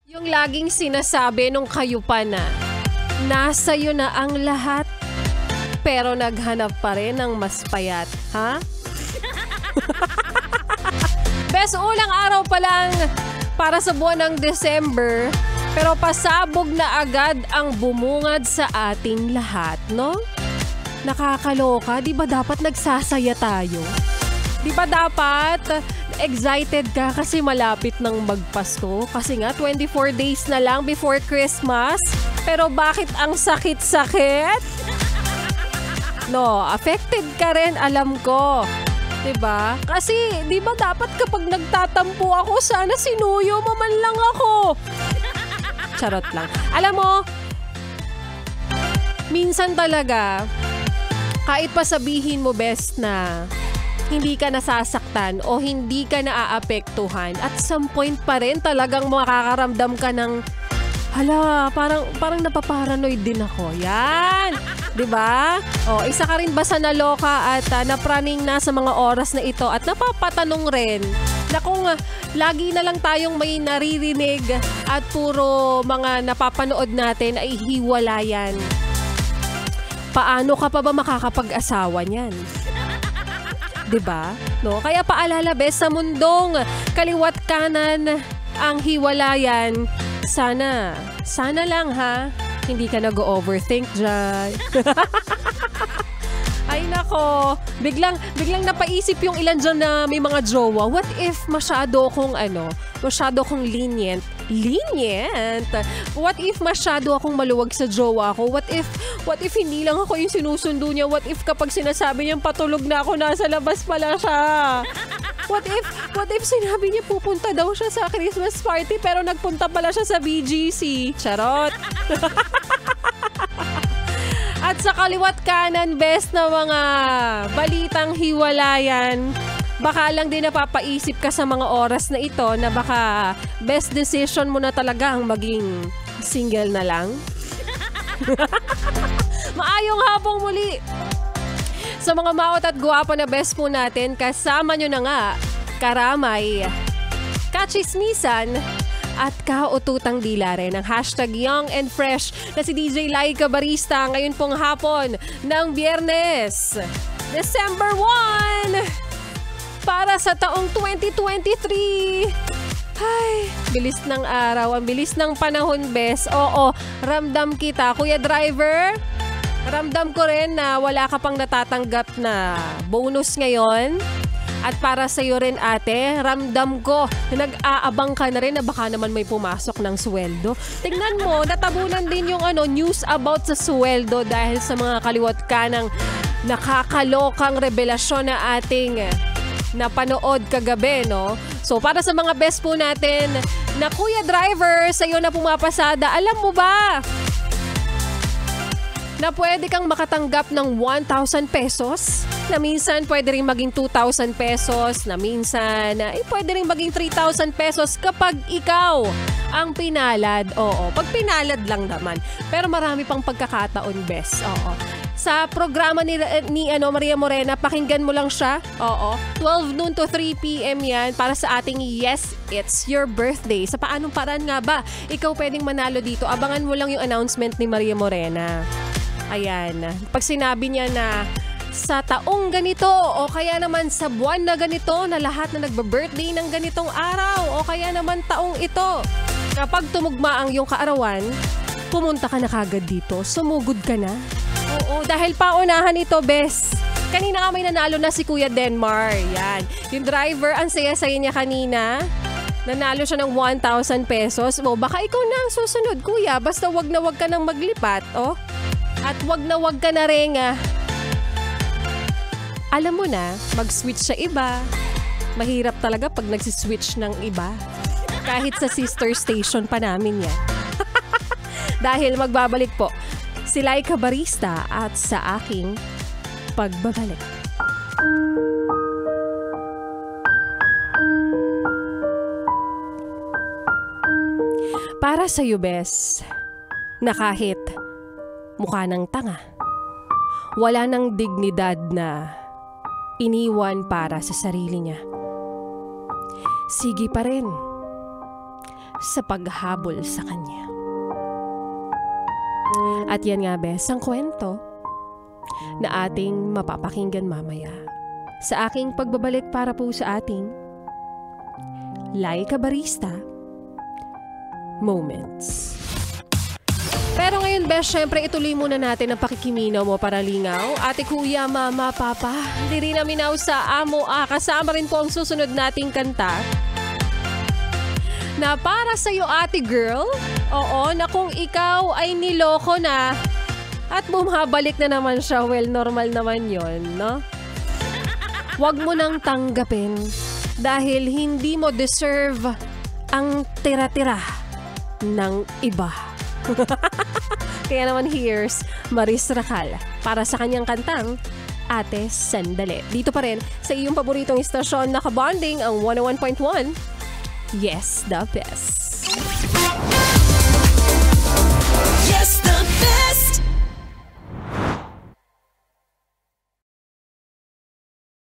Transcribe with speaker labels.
Speaker 1: Yung laging sinasabi nung kayo pa na, nasa iyo na ang lahat, pero naghanap pa rin ng mas payat, ha? Bes, ulang araw pa lang para sa buwan ng December, pero pasabog na agad ang bumungad sa ating lahat, no? Nakakaloka, di ba dapat nagsasaya tayo? Di ba dapat excited ka kasi malapit ng magpasko? Kasi nga 24 days na lang before Christmas. Pero bakit ang sakit-sakit? No, affected ka rin, alam ko. Diba? Kasi, di ba dapat kapag nagtatampo ako, sana sinuyo mo man lang ako. Charot lang. Alam mo, minsan talaga, kahit pa sabihin mo best na hindi ka nasasaktan o hindi ka naaapektuhan, at some point pa rin talagang makakaramdam ka ng, hala, parang napaparanoid din ako. Yan! 'Di ba? O, isa ka rin ba sa naloka at napraning na sa mga oras na ito at napapatanong rin na kung lagi na lang tayong may naririnig at puro mga napapanood natin ay hiwalayan. Paano ka pa ba makakapag-asawa niyan? 'Di ba? No, kaya paalala bes, sa mundong kaliwat kanan ang hiwalayan. Sana lang ha, hindi ka nag-overthink dyan. Ay nako, biglang napaisip yung ilan dyan na may mga jowa. What if masyado kong lenient? What if masyado akong maluwag sa jowa ko? What if hindi lang ako yung sinusundo niya? What if kapag sinasabi niyang patulog na ako, nasa labas pala siya? What if sinabi niya pupunta daw siya sa Christmas party pero nagpunta pala siya sa BGC? Charot! At sa kaliwat kanan, best na mga balitang hiwalayan, baka lang din napapaisip ka sa mga oras na ito na baka best decision mo na talaga ang maging single na lang. Maayong hapong muli! Sa mga maot at guwapo na best po natin, kasama nyo na nga, karamay, kachismisan, at kaututang dila rin ang hashtag Young and Fresh na si DJ Laika Barista ngayon pong hapon ng Biyernes, December 1 para sa taong 2023. Ay, bilis ng araw, ang bilis ng panahon, bes. Oo, ramdam kita. Kuya Driver, ramdam ko rin na wala ka pang natatanggap na bonus ngayon. At para sa iyo rin ate, ramdam ko na nag-aabang ka na rin na baka naman may pumasok ng sweldo. Tingnan mo, natabunan din yung news about sa sweldo dahil sa mga kaliwat kanang nakakalokang revelasyon na ating napanood kagabi, no? So para sa mga best po natin na Kuya Driver, sa iyo na pumapasada, alam mo ba na pwede kang makatanggap ng 1,000 pesos, na minsan pwede rin maging 2,000 pesos, na minsan pwede rin maging 3,000 pesos kapag ikaw ang pinalad. Oo, pag pinalad lang naman. Pero marami pang pagkakataon, best. Oo. Sa programa ni Maria Morena, pakinggan mo lang siya. Oo. 12 noon to 3 p.m. yan para sa ating Yes, It's Your Birthday. Sa paanong paraan nga ba ikaw pwedeng manalo dito? Abangan mo lang yung announcement ni Maria Morena. Ayan. Pag sinabi niya na sa taong ganito o kaya naman sa buwan na ganito na lahat na nagbe-birthday ng ganitong araw o kaya naman taong ito, kapag tumugma ang iyong kaarawan, pumunta ka na kagad dito. Sumugod ka na. Oo, dahil paunahan ito, bes. Kanina nga may nanalo na si Kuya Denmar. Yan. Yung driver, ang saya-saya niya kanina. Nanalo siya ng 1,000 pesos. O, baka ikaw na ang susunod, kuya. Basta wag na wag ka nang maglipat, oh. At wag na wag ka na rin, alam mo na, mag-switch sa iba. Mahirap talaga pag nagsiswitch ng iba. Kahit sa sister station pa namin yan. Dahil magbabalik po si Laika Barista at sa aking pagbabalik. Para sa iyo, bes, na kahit mukha ng tanga, wala ng dignidad na iniwan para sa sarili niya. Sige pa rin. sa paghabol sa kanya. At yan nga bes, ang kwento na ating mapapakinggan mamaya sa aking pagbabalik para po sa ating Laika Barista Moments. Pero ngayon bes, syempre ituloy muna natin ang pakikiminaw mo para lingaw. Ate, kuya, mama, papa, hindi rin naminaw sa amo. Kasama rin po ang susunod nating kanta na para sa'yo, ate girl. Oo, na kung ikaw ay niloko na at bumabalik na naman siya, well, normal naman yon, no? Huwag mo nang tanggapin dahil hindi mo deserve ang tira-tira ng iba. Kaya naman here's Maris Racal para sa kanyang kantang Ate Sandali. Dito pa rin sa iyong paboritong istasyon na kabonding ang 101.1. Yes, the best.